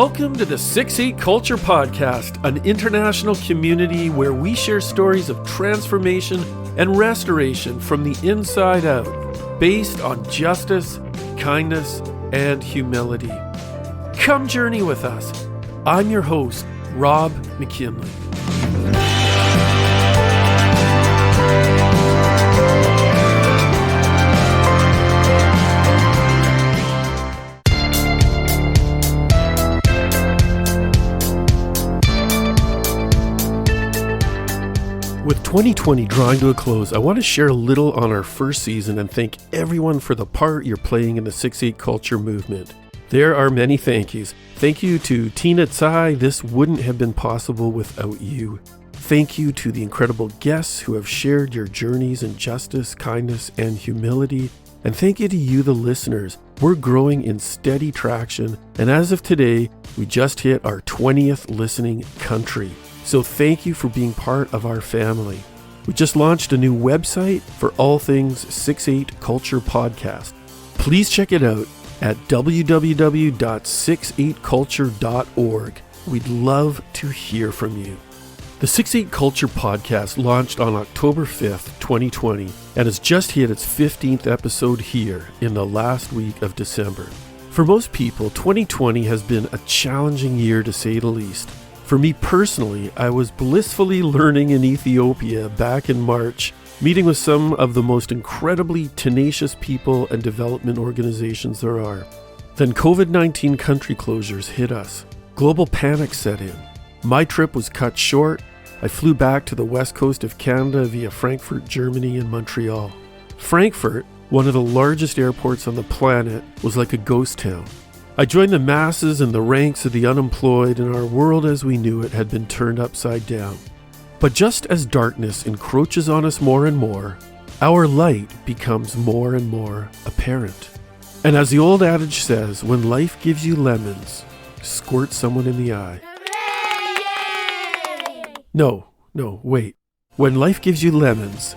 Welcome to the 6-8 Culture Podcast, an international community where we share stories of transformation and restoration from the inside out, based on justice, kindness, and humility. Come journey with us. I'm your host, Rob McKinley. With 2020 drawing to a close, I want to share a little on our first season and thank everyone for the part you're playing in the 6-8 culture movement. There are many thank yous. Thank you to Tina Tsai. This wouldn't have been possible without you. Thank you to the incredible guests who have shared your journeys in justice, kindness, and humility. And thank you to you, the listeners. We're growing in steady traction. And as of today, we just hit our 20th listening country. So thank you for being part of our family. We just launched a new website for all things 6-8 Culture Podcast. Please check it out at www.68culture.org. We'd love to hear from you. The 6-8 Culture Podcast launched on October 5th, 2020, and has just hit its 15th episode here in the last week of December. For most people, 2020 has been a challenging year to say the least. For me personally, I was blissfully learning in Ethiopia back in March, meeting with some of the most incredibly tenacious people and development organizations there are. Then COVID-19 country closures hit us. Global panic set in. My trip was cut short. I flew back to the west coast of Canada via Frankfurt, Germany, and Montreal. Frankfurt, one of the largest airports on the planet, was like a ghost town. I joined the masses in the ranks of the unemployed, and our world as we knew it had been turned upside down. But just as darkness encroaches on us more and more, our light becomes more and more apparent. And as the old adage says, when life gives you lemons, squirt someone in the eye. No, wait. When life gives you lemons,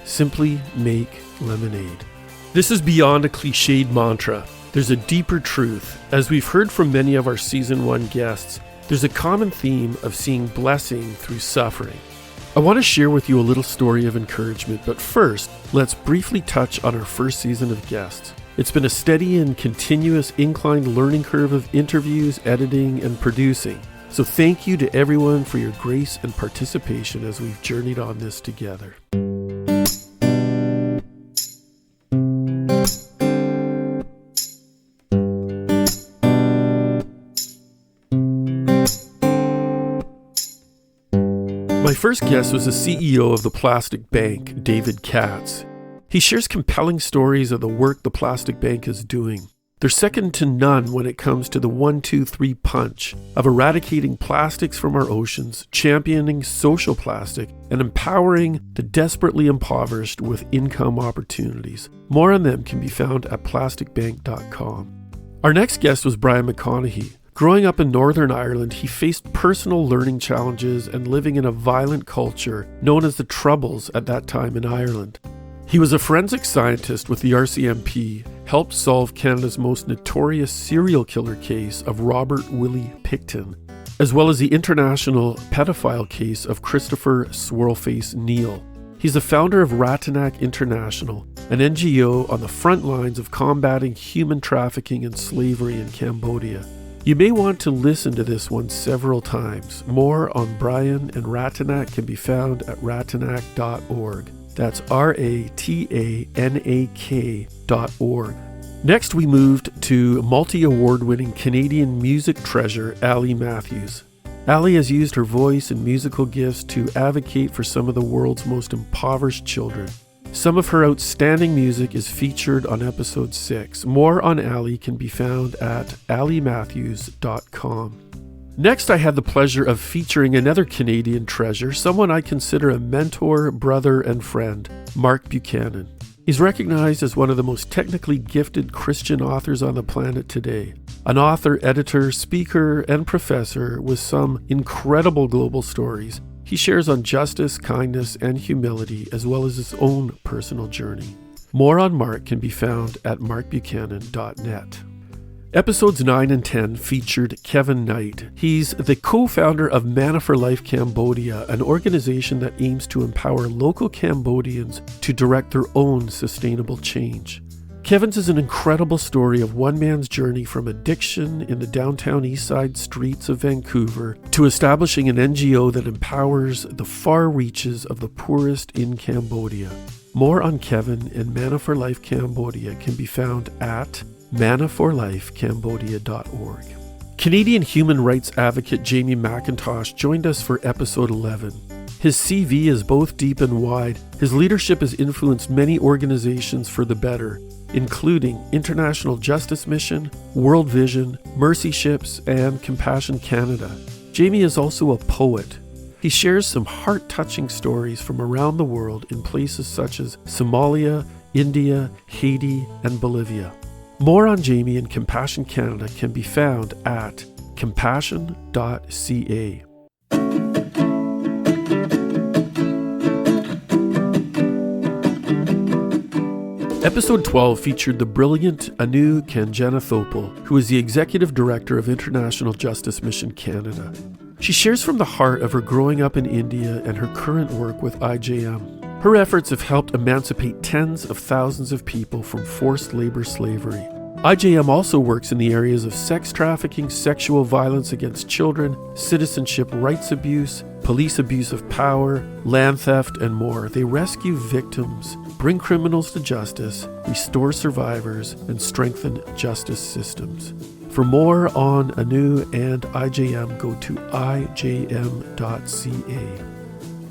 simply make lemonade. This is beyond a cliched mantra. There's a deeper truth. As we've heard from many of our Season 1 guests, there's a common theme of seeing blessing through suffering. I want to share with you a little story of encouragement, but first, let's briefly touch on our first season of guests. It's been a steady and continuous inclined learning curve of interviews, editing, and producing. So thank you to everyone for your grace and participation as we've journeyed on this together. My first guest was the CEO of the Plastic Bank, David Katz. He shares compelling stories of the work the Plastic Bank is doing. They're second to none when it comes to the 1-2-3 punch of eradicating plastics from our oceans, championing social plastic, and empowering the desperately impoverished with income opportunities. More on them can be found at plasticbank.com. Our next guest was Brian McConaughey. Growing up in Northern Ireland, he faced personal learning challenges and living in a violent culture known as the Troubles at that time in Ireland. He was a forensic scientist with the RCMP, helped solve Canada's most notorious serial killer case of Robert Willie Pickton, as well as the international pedophile case of Christopher Swirlface Neal. He's the founder of Ratanak International, an NGO on the front lines of combating human trafficking and slavery in Cambodia. You may want to listen to this one several times. More on Brian and Ratanak can be found at ratanak.org. That's RATANAK.org. Next, we moved to multi-award-winning Canadian music treasure Ali Matthews. Ali has used her voice and musical gifts to advocate for some of the world's most impoverished children. Some of her outstanding music is featured on episode 6. More on Ali can be found at alimatthews.com. Next, I had the pleasure of featuring another Canadian treasure, someone I consider a mentor, brother, and friend, Mark Buchanan. He's recognized as one of the most technically gifted Christian authors on the planet today. An author, editor, speaker, and professor with some incredible global stories. He shares on justice, kindness, and humility, as well as his own personal journey. More on Mark can be found at markbuchanan.net. Episodes 9 and 10 featured Kevin Knight. He's the co-founder of Manna for Life Cambodia, an organization that aims to empower local Cambodians to direct their own sustainable change. Kevin's is an incredible story of one man's journey from addiction in the downtown east side streets of Vancouver to establishing an NGO that empowers the far reaches of the poorest in Cambodia. More on Kevin and Manna for Life Cambodia can be found at mannaforlifecambodia.org. Canadian human rights advocate Jamie McIntosh joined us for episode 11. His CV is both deep and wide. His leadership has influenced many organizations for the better, including International Justice Mission, World Vision, Mercy Ships, and Compassion Canada. Jamie is also a poet. He shares some heart-touching stories from around the world in places such as Somalia, India, Haiti, and Bolivia. More on Jamie and Compassion Canada can be found at compassion.ca. Episode 12 featured the brilliant Anu Kanjanathopal, who is the Executive Director of International Justice Mission Canada. She shares from the heart of her growing up in India and her current work with IJM. Her efforts have helped emancipate tens of thousands of people from forced labor slavery. IJM also works in the areas of sex trafficking, sexual violence against children, citizenship rights abuse, police abuse of power, land theft, and more. They rescue victims, bring criminals to justice, restore survivors, and strengthen justice systems. For more on Anu and IJM, go to ijm.ca.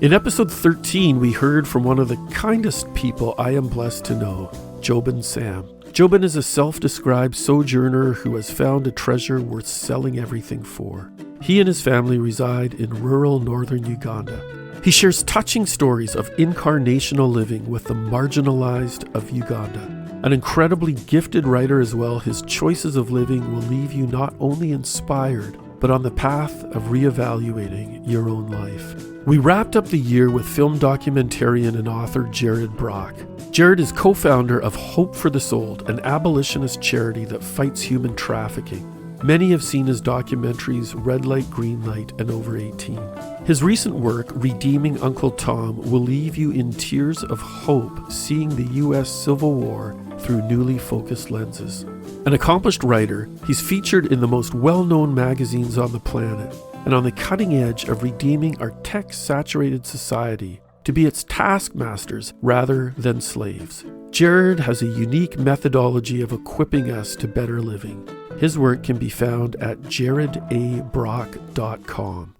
In episode 13, we heard from one of the kindest people I am blessed to know, Jobin Sam. Jobin is a self-described sojourner who has found a treasure worth selling everything for. He and his family reside in rural northern Uganda. He shares touching stories of incarnational living with the marginalized of Uganda. An incredibly gifted writer as well, his choices of living will leave you not only inspired, but on the path of reevaluating your own life. We wrapped up the year with film documentarian and author Jared Brock. Jared is co-founder of Hope for the Sold, an abolitionist charity that fights human trafficking. Many have seen his documentaries Red Light, Green Light, and Over 18. His recent work, Redeeming Uncle Tom, will leave you in tears of hope seeing the U.S. Civil War through newly focused lenses. An accomplished writer, he's featured in the most well-known magazines on the planet and on the cutting edge of redeeming our tech-saturated society to be its taskmasters rather than slaves. Jared has a unique methodology of equipping us to better living. His work can be found at jaredabrock.com.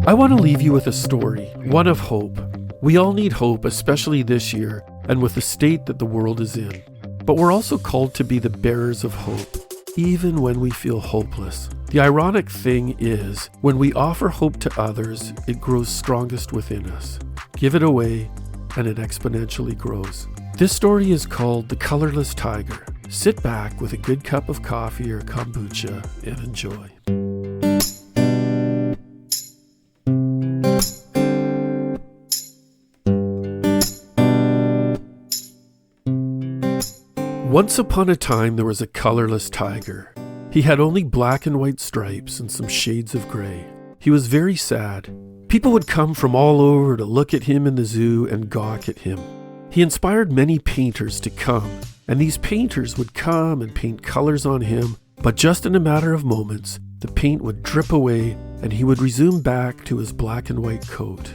I want to leave you with a story, one of hope. We all need hope, especially this year, and with the state that the world is in. But we're also called to be the bearers of hope, even when we feel hopeless. The ironic thing is, when we offer hope to others, it grows strongest within us. Give it away, and it exponentially grows. This story is called The Colorless Tiger. Sit back with a good cup of coffee or kombucha and enjoy. Once upon a time, there was a colorless tiger. He had only black and white stripes and some shades of gray. He was very sad. People would come from all over to look at him in the zoo and gawk at him. He inspired many painters to come, and these painters would come and paint colors on him, but just in a matter of moments, the paint would drip away and he would resume back to his black and white coat.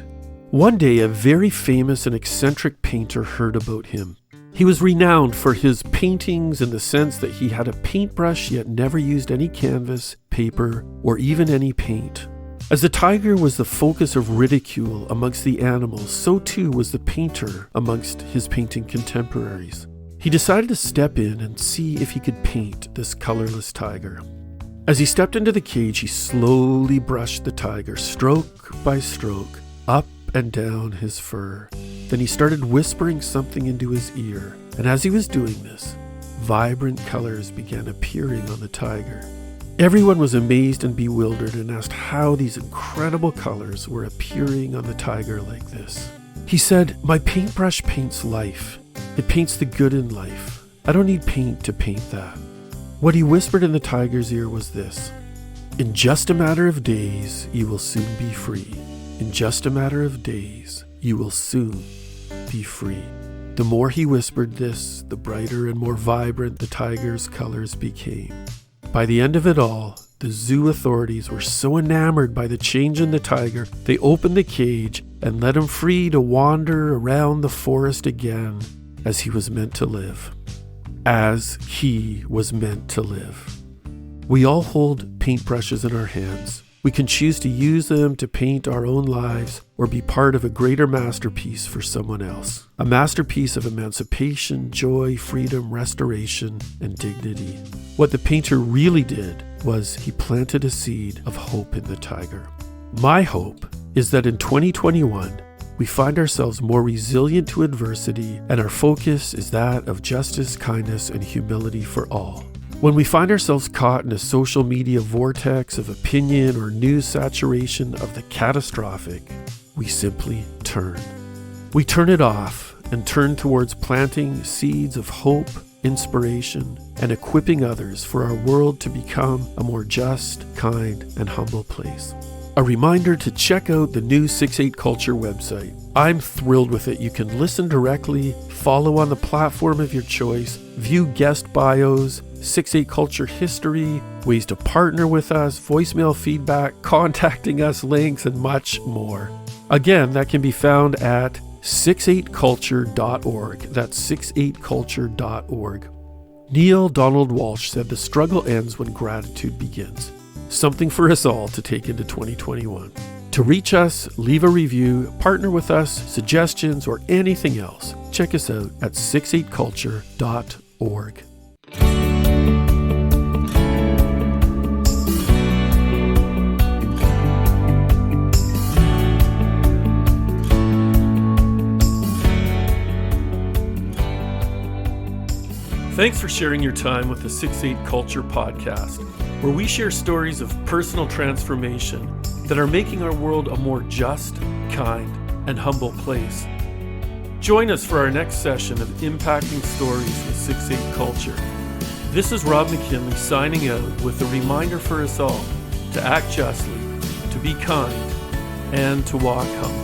One day, a very famous and eccentric painter heard about him. He was renowned for his paintings in the sense that he had a paintbrush yet never used any canvas, paper, or even any paint. As the tiger was the focus of ridicule amongst the animals, so too was the painter amongst his painting contemporaries. He decided to step in and see if he could paint this colorless tiger. As he stepped into the cage, he slowly brushed the tiger, stroke by stroke, up and down his fur. Then he started whispering something into his ear, and as he was doing this, vibrant colors began appearing on the tiger. Everyone was amazed and bewildered and asked how these incredible colors were appearing on the tiger like this. He said, "My paintbrush paints life. It paints the good in life. I don't need paint to paint that." What he whispered in the tiger's ear was this: "In just a matter of days, you will soon be free. In just a matter of days, you will soon be free." The more he whispered this, the brighter and more vibrant the tiger's colors became. By the end of it all, the zoo authorities were so enamored by the change in the tiger, they opened the cage and let him free to wander around the forest again as he was meant to live. As he was meant to live. We all hold paintbrushes in our hands. We can choose to use them to paint our own lives or be part of a greater masterpiece for someone else. A masterpiece of emancipation, joy, freedom, restoration, and dignity. What the painter really did was he planted a seed of hope in the tiger. My hope is that in 2021, we find ourselves more resilient to adversity, and our focus is that of justice, kindness, and humility for all. When we find ourselves caught in a social media vortex of opinion or news saturation of the catastrophic, we simply turn. We turn it off and turn towards planting seeds of hope, inspiration, and equipping others for our world to become a more just, kind, and humble place. A reminder to check out the new 6/8 Culture website. I'm thrilled with it. You can listen directly, follow on the platform of your choice, view guest bios, 6/8 Culture history, ways to partner with us, voicemail feedback, contacting us, links, and much more. Again, that can be found at 68culture.org. That's 68culture.org. Neil Donald Walsh said the struggle ends when gratitude begins. Something for us all to take into 2021. To reach us, leave a review, partner with us, suggestions, or anything else, check us out at 68culture.org. Thanks for sharing your time with the 6/8 Culture podcast, where we share stories of personal transformation that are making our world a more just, kind, and humble place. Join us for our next session of impacting stories with 6/8 Culture. This is Rob McKinley signing out with a reminder for us all to act justly, to be kind, and to walk humbly.